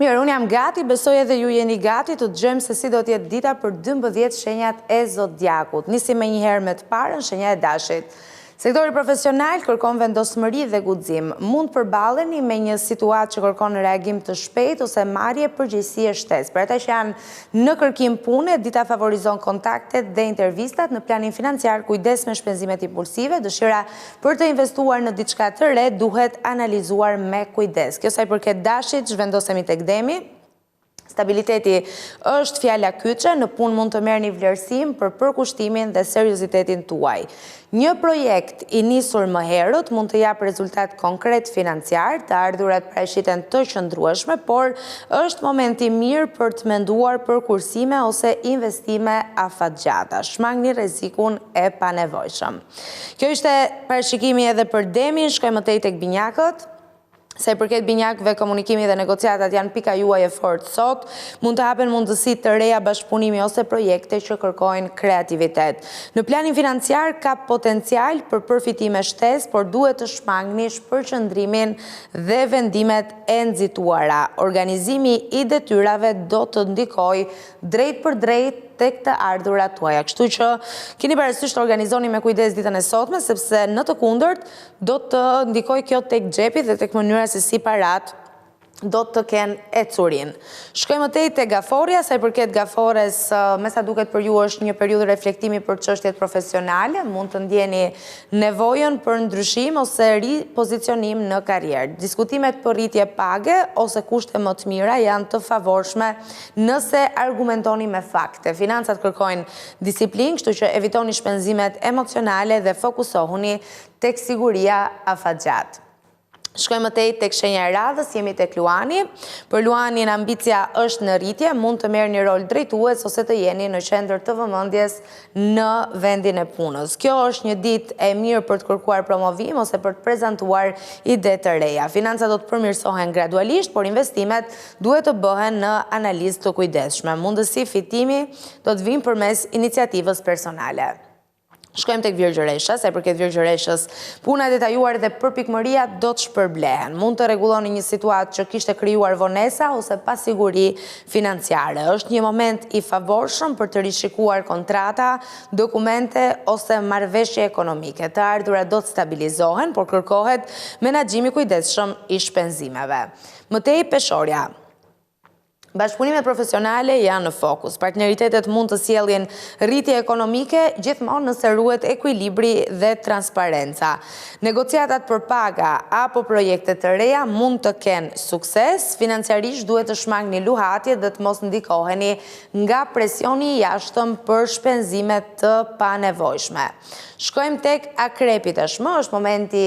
Mirë, unë jam gati, besoj edhe ju jeni gati të dëgjojmë se si do t'jetë dita për 12 shenjat e zodiakut. Nisim me njëherë me të parën, shenja e dashit. Sektori profesional kërkon vendosmëri dhe guxim. Mund përballeni me një situatë që kërkon reagim të shpejtë ose marrje përgjegjësie shtesë. Për ata që janë në kërkim pune, dita favorizon kontaktet dhe intervistat. Në planin financiar, kujdes me shpenzimet impulsive, dëshira për të investuar në diçka të re duhet analizuar me kujdes. Kjo sa i përket dashit, zhvendosemi tek Demi. Stabiliteti është fjala kyçe, në punë mund të merrni vlerësim për përkushtimin dhe seriozitetin tuaj. Një projekt i nisur më herët mund të japë rezultat konkret financiar, të ardhurat paraqiten të qëndrueshme, por është momenti mirë për të menduar për kursime ose investime afatgjata. Shmangni rrezikun e panevojshëm. Kjo ishte parashikimi edhe për Demin, shkojmë më tej tek binjakët. Se përket binjakëve, komunikimi dhe negociatat janë pika juaj e fortë sot, mund të hapen mundësi të reja bashkëpunimi ose projekte që kërkojnë kreativitet. Në planin financiar ka potencial për përfitime shtesë, por duhet të shmangni shpërqendrimin dhe vendimet e nxituara. Organizimi i detyrave do të ndikojë drejt për drejt tek të ardhurat tuaja. Kështu që keni parasysh të organizoni me kujdes ditën e sotme, sepse në të kundërt do të ndikojë kjo tek xhepi dhe tek mënyra se si parat do të kenë ecurin. Shkojmë tej te gaforja, sa i përket gafores, me sa duket për ju është një periudhë reflektimi për çështjet profesionale, mund të ndjeni nevojën për ndryshim ose ripozicionim në karrierë. Diskutimet për rritje page ose kushte më të mira janë të favorshme nëse argumentoni me fakte. Financat kërkojnë disiplinë, kështu që evitoni shpenzimet emocionale dhe fokusohuni tek siguria afatgjat. Shkojmë tej tek shenja e radhës, jemi tek Luani. Për Luanin ambicia është në rritje, mund të merrni një rol drejtues ose të jeni në qendër të vëmendjes në vendin e punës. Kjo është një ditë e mirë për të kërkuar promovim ose për të prezantuar ide të reja. Financat do të përmirësohen gradualisht, por investimet duhet të bëhen në analizë të kujdesshme. Mundësi fitimi do të vinë përmes iniciativës personale. Shkojmë tek Virgjëresha, sa i përket Virgjëreshës, puna e detajuar dhe përpikmëria do të shpërblehen. Mund të rregulloni një situatë që kishte krijuar vonesa ose pasiguri financiare. Është një moment i favorshëm për të rishikuar kontrata, dokumente ose marrëveshje ekonomike. Të ardhurat do të stabilizohen, por kërkohet menaxhimi i kujdesshëm i shpenzimeve. Më tej Peshorja. Bashkëpunimet profesionale janë në fokus. Partneritetet mund të sjellin rritje ekonomike gjithmonë nëse ruhet ekuilibri dhe transparenca. Negociatat për paga apo projekte të reja mund të kenë sukses. Financiarisht duhet të shmangni luhatje dhe të mos ndikoheni nga presioni i jashtëm për shpenzime të panevojshme. Shkojmë tek Akrepi tashmë, është momenti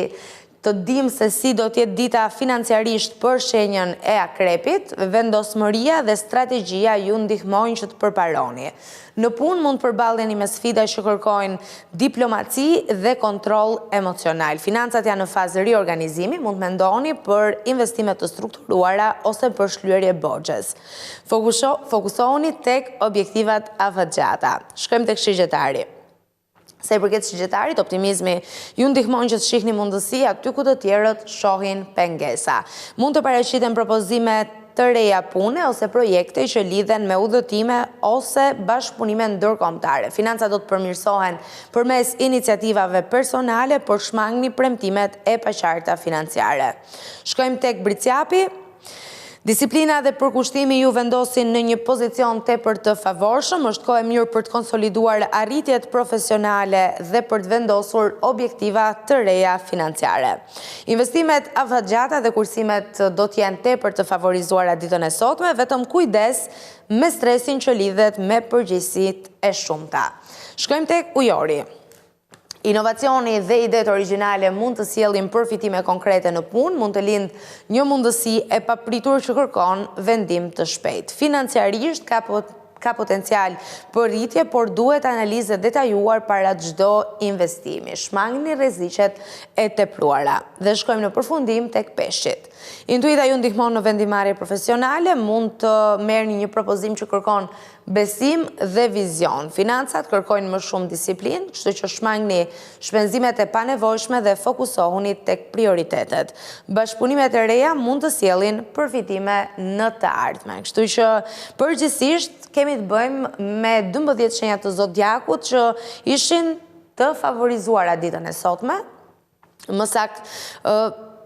të dim se si do t'jetë dita financiarisht për shenjën e Akrepit, vendosmëria dhe strategjia ju ndihmojnë që të përparoni. Në punë mund përballeni me sfida që kërkojnë diplomaci dhe kontroll emocional. Financat janë në fazë riorganizimi, mund mendoni për investime të strukturuara ose për shlyerje borxhes. Fokusohuni tek objektivat afatgjata. Shkojmë tek Shigjetari. Sa i përket shigjetarit, optimizmi ju ndihmon që të shihni mundësi aty ku të tjerët shohin pengesa. Mund të paraqiten propozime të reja pune ose projekte që lidhen me udhëtime ose bashkëpunime ndërkombëtare. Financat do të përmirësohen përmes iniciativave personale, por shmangni premtimet e paqarta financiare. Shkojmë tek Bricjapi. Disiplina dhe përkushtimi ju vendosin në një pozicion tepër të favorshëm, është kohë e mirë për të konsoliduar arritjet profesionale dhe për të vendosur objektiva të reja financiare. Investimet afatgjata dhe kursimet do të jenë tepër të favorizuara ditën e sotme, vetëm kujdes me stresin që lidhet me përgjegjësitë e shumta. Shkojmë tek Ujori. Inovacioni dhe idetë origjinale mund të sjellin përfitime konkrete në punë, mund të lindë një mundësi e papritur që kërkon vendim të shpejtë. Financiarisht ka ka potencial për rritje, por duhet analizë detajuar para çdo investimi. Shmangni rreziqet e tepruara. Dhe shkojmë në përfundim tek peshqit. Intuita ju ndihmon në vendimarrje profesionale, mund të merrni një propozim që kërkon besim dhe vizion. Financat kërkojnë më shumë disiplinë, kështu që shmangni shpenzimet e panevojshme dhe fokusohuni tek prioritetet. Bashkëpunimet e reja mund të sjellin përfitime në të ardhmen. Kështu që përgjithsisht kemi të bëjmë me 12 shenjat të zodiakut që ishin të favorizuara ditën e sotme. Më saktë,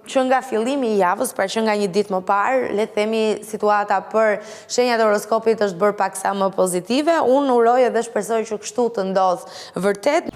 që nga fillimi i javës, pra që nga një ditë më parë, le të themi situata për shenjat e horoskopit është bërë paksa më pozitive. Unë uroj edhe shpresoj që kështu të ndodhë vërtet.